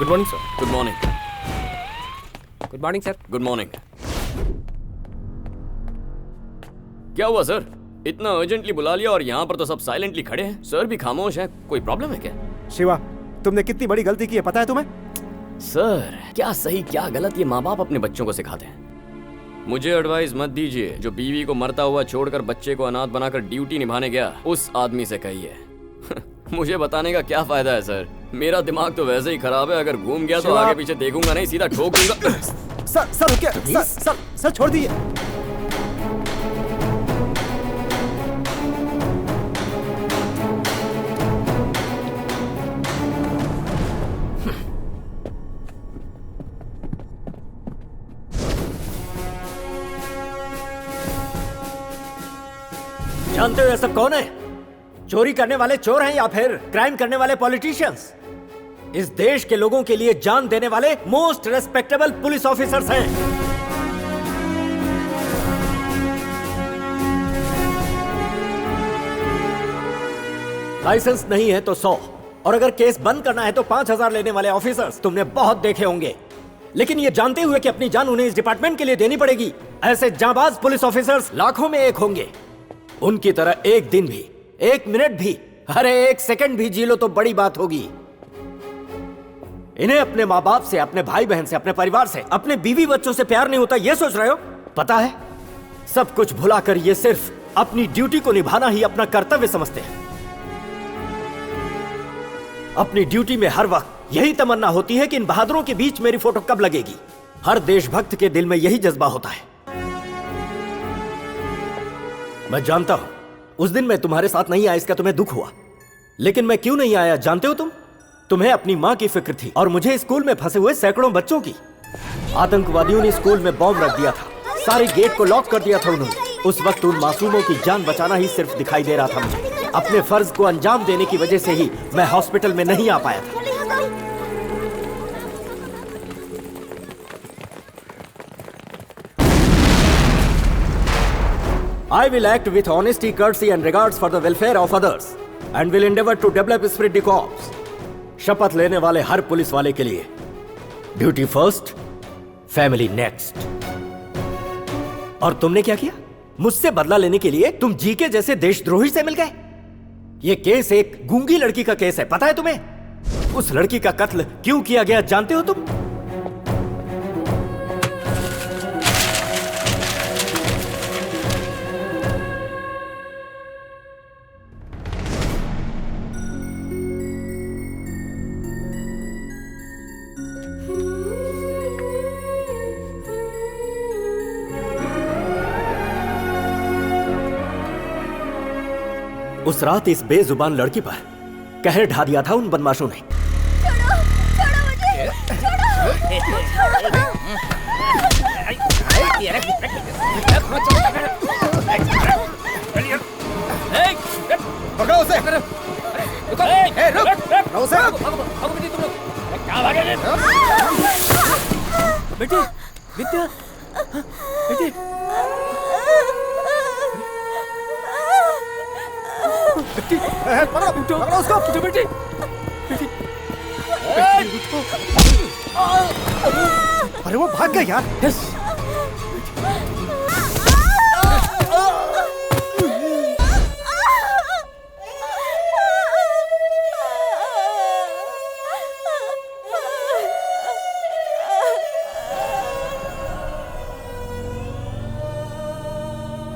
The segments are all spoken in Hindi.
Good morning sir. Good morning. Good morning sir. Good morning. क्या हुआ सर? इतना अर्जेंटली बुला लिया और यहाँ पर तो सब साइलेंटली खड़े हैं। सर भी खामोश हैं। कोई प्रॉब्लम है क्या? शिवा, तुमने कितनी बड़ी गलती की है पता है तुम्हें? सर, क्या सही क्या गलत ये माँ बाप अपने बच्चों को सिखाते हैं। मुझे एडवाइस मत दीजिए। जो बीवी को मरता हुआ छोड़कर बच्चे को अनाथ बनाकर ड्यूटी निभाने गया, उस आदमी से कहिए। मुझे बताने का क्या फायदा है सर? मेरा दिमाग तो वैसे ही खराब है। अगर घूम गया तो आगे पीछे देखूंगा नहीं, सीधा ठोक दूंगा। सर रुकिए। सर छोड़ दीजिए। जानते हो ये सब कौन है? चोरी करने वाले चोर हैं या फिर क्राइम करने वाले पॉलिटिशियंस? इस देश के लोगों के लिए जान देने वाले मोस्ट रेस्पेक्टेबल पुलिस ऑफिसर्स हैं। लाइसेंस नहीं है तो 100, और अगर केस बंद करना है तो 5000 लेने वाले ऑफिसर्स तुमने बहुत देखे होंगे। लेकिन ये जानते हुए कि अपनी जान उन्हें इस डिपार्टमेंट के लिए देनी पड़ेगी, ऐसे जांबाज पुलिस ऑफिसर्स लाखों में एक होंगे। उनकी तरह एक दिन भी, एक मिनट भी, अरे एक सेकंड भी जी लो तो बड़ी बात होगी। इन्हें अपने माँ बाप से, अपने भाई बहन से, अपने परिवार से, अपने बीवी बच्चों से प्यार नहीं होता, ये सोच रहे हो? पता है, सब कुछ भुलाकर ये सिर्फ अपनी ड्यूटी को निभाना ही अपना कर्तव्य समझते हैं। अपनी ड्यूटी में हर वक्त यही तमन्ना होती है कि इन बहादुरों के बीच मेरी फोटो कब लगेगी। हर देशभक्त के दिल में यही जज्बा होता है। मैं जानता हूं उस दिन मैं तुम्हारे साथ नहीं आया, इसका तुम्हें दुख हुआ। लेकिन मैं क्यों नहीं आया जानते हो तुम? तुम्हें अपनी मां की फिक्र थी और मुझे स्कूल में फंसे हुए सैकड़ों बच्चों की। आतंकवादियों ने स्कूल में बॉम्ब रख दिया था, सारे गेट को लॉक कर दिया था उन्होंने। उस वक्त उन मासूमों की जान बचाना ही सिर्फ दिखाई दे रहा था मुझे। अपने फर्ज को अंजाम देने की वजह से ही मैं हॉस्पिटल में नहीं आ पाया था। I will act with honesty, courtesy and regards for the welfare of others and will endeavor to develop spirit de corps. शपथ लेने वाले हर पुलिस वाले के लिए ड्यूटी फर्स्ट, फैमिली नेक्स्ट। और तुमने क्या किया? मुझसे बदला लेने के लिए तुम जीके जैसे देशद्रोही से मिल गए। यह केस एक गूंगी लड़की का केस है, पता है तुम्हें? उस लड़की का कत्ल क्यों किया गया जानते हो तुम? उस रात इस बेजुबान लड़की पर कहर ढा दिया था उन बदमाशों ने। छोड़ो मुझे, पकड़ो उसे। रुक उसे। बेटी, विद्या, बेटी, पकड़ो उसको। बेटी, अरे वो भाग गया यार। यस।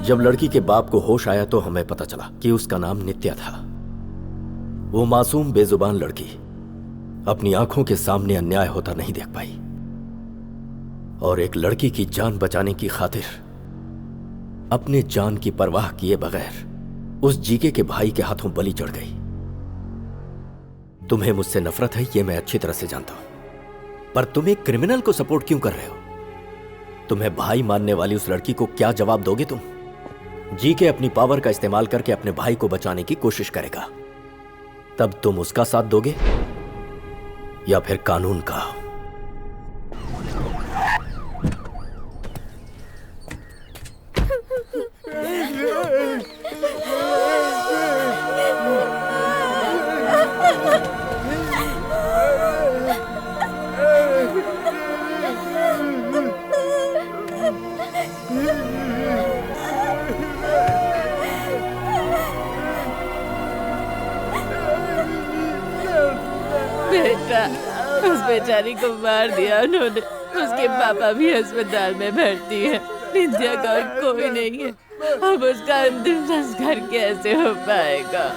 जब लड़की के बाप को होश आया तो हमें पता चला कि उसका नाम नित्या था। वो मासूम बेजुबान लड़की अपनी आंखों के सामने अन्याय होता नहीं देख पाई और एक लड़की की जान बचाने की खातिर अपने जान की परवाह किए बगैर उस जीके के भाई के हाथों बलि चढ़ गई। तुम्हें मुझसे नफरत है, यह मैं अच्छी तरह से जानता हूं, पर तुम एक क्रिमिनल को सपोर्ट क्यों कर रहे हो? तुम्हें भाई मानने वाली उस लड़की को क्या जवाब दोगे तुम? जीके अपनी पावर का इस्तेमाल करके अपने भाई को बचाने की कोशिश करेगा, तब तुम उसका साथ दोगे या फिर कानून का? बेटा, उस बेचारी को मार दिया उन्होंने। उसके पापा भी अस्पताल में भर्ती है। नित्या का और कोई नहीं है। अब उसका अंतिम संस्कार कैसे हो पाएगा?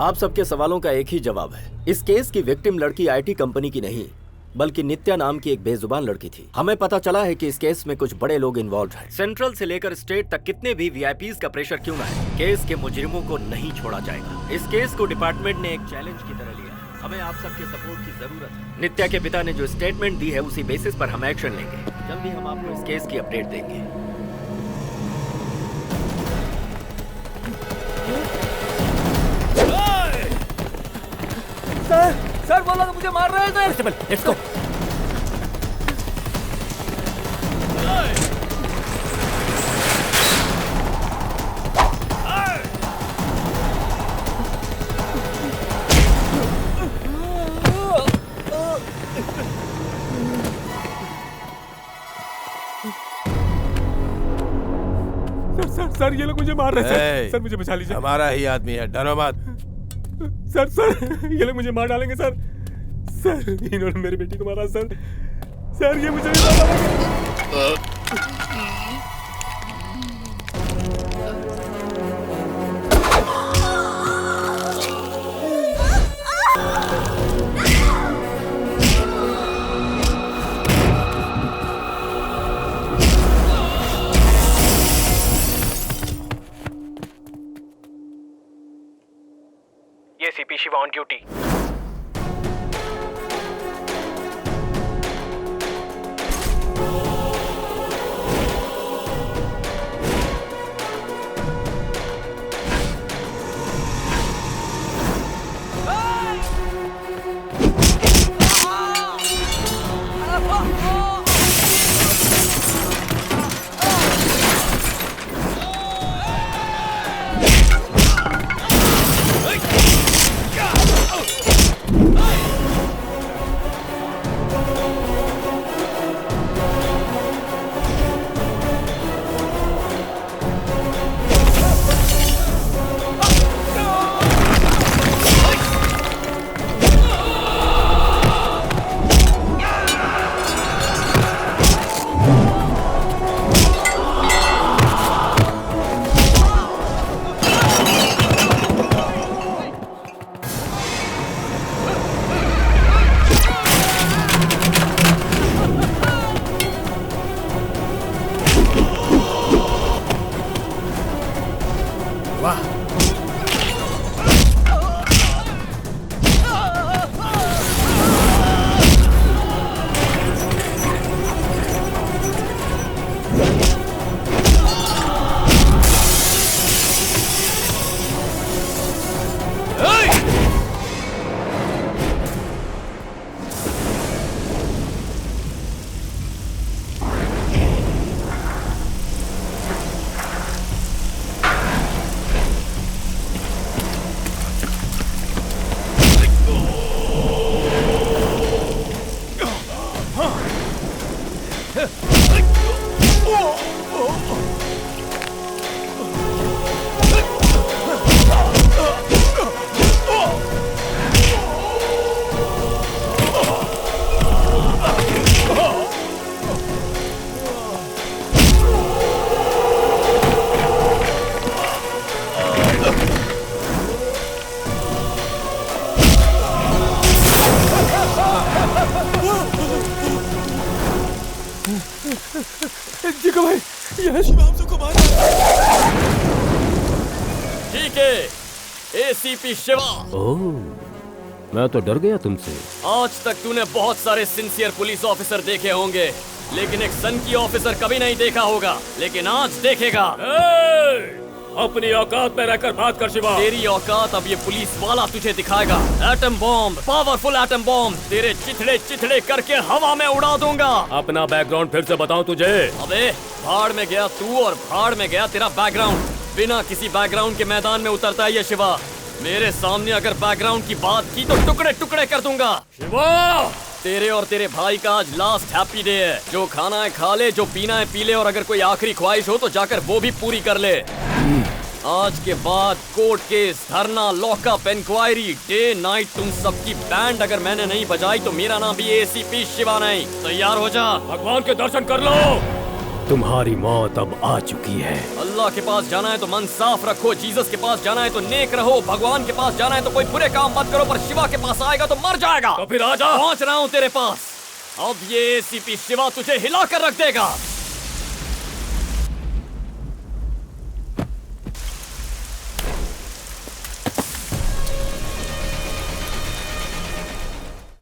आप सबके सवालों का एक ही जवाब है। इस केस की विक्टिम लड़की आईटी कंपनी की नहीं, बल्कि नित्या नाम की एक बेजुबान लड़की थी। हमें पता चला है कि इस केस में कुछ बड़े लोग इन्वॉल्व हैं। सेंट्रल से लेकर स्टेट तक कितने भी वीआईपीज का प्रेशर क्यों ना है, केस के मुजरिमों को नहीं छोड़ा जाएगा। इस केस को डिपार्टमेंट ने एक चैलेंज की तरह लिया है। हमें आप सबके सपोर्ट की जरूरत है। नित्या के पिता ने जो स्टेटमेंट दी है उसी बेसिस पर हम एक्शन लेंगे। जल्दी हम आपको इस केस की अपडेट देंगे। सर वो लोग मुझे मार रहे हैं सर। Let's go. सर ये लोग मुझे मार रहे हैं सर मुझे बचा लीजिए। हमारा ही आदमी है, डरो मत। सर ये लोग मुझे मार डालेंगे सर। इन्होंने मेरी बेटी को मारा सर ये मुझे मार डालेंगे। ये सीपी शिवा ऑन ड्यूटी। जी को भाई यह शिवांशु को मारा। ठीक है एसीपी शिवा। ओह, मैं तो डर गया तुमसे। आज तक तूने बहुत सारे सिंसियर पुलिस ऑफिसर देखे होंगे, लेकिन एक सन की ऑफिसर कभी नहीं देखा होगा, लेकिन आज देखेगा। अपनी औकात में रहकर बात कर शिवा। तेरी औकात अब ये पुलिस वाला तुझे दिखाएगा। Atom bomb, powerful atom bomb, तेरे चिथड़े चिथड़े करके हवा में उड़ा दूंगा। अपना बैकग्राउंड फिर से बताऊं तुझे। अबे भाड़ में गया तू और भाड़ में गया तेरा बैकग्राउंड। बिना किसी बैकग्राउंड के मैदान में उतरता है ये शिवा। मेरे सामने अगर बैकग्राउंड की बात की तो टुकड़े टुकड़े कर दूंगा। शिवा, तेरे और तेरे भाई का आज लास्ट हैप्पी डे है। जो खाना है खा ले, जो पीना है पी ले, और अगर कोई आखिरी ख्वाहिश हो तो जाकर वो भी पूरी कर ले। आज के बाद कोर्ट केस, धरना, लॉकअप, इंक्वायरी, डे नाइट तुम सबकी बैंड अगर मैंने नहीं बजाई तो मेरा नाम भी एसीपी शिवा नहीं। तैयार हो जा। भगवान के दर्शन कर लो। तुम्हारी मौत अब आ चुकी है। अल्लाह के पास जाना है तो मन साफ रखो, जीसस के पास जाना है तो नेक रहो, भगवान के पास जाना है तो कोई बुरे काम मत करो, पर शिवा के पास आएगा तो मर जाएगा। तो फिर आजा। पहुंच रहा हूँ तेरे पास। अब ये एसीपी शिवा तुझे हिला कर रख देगा।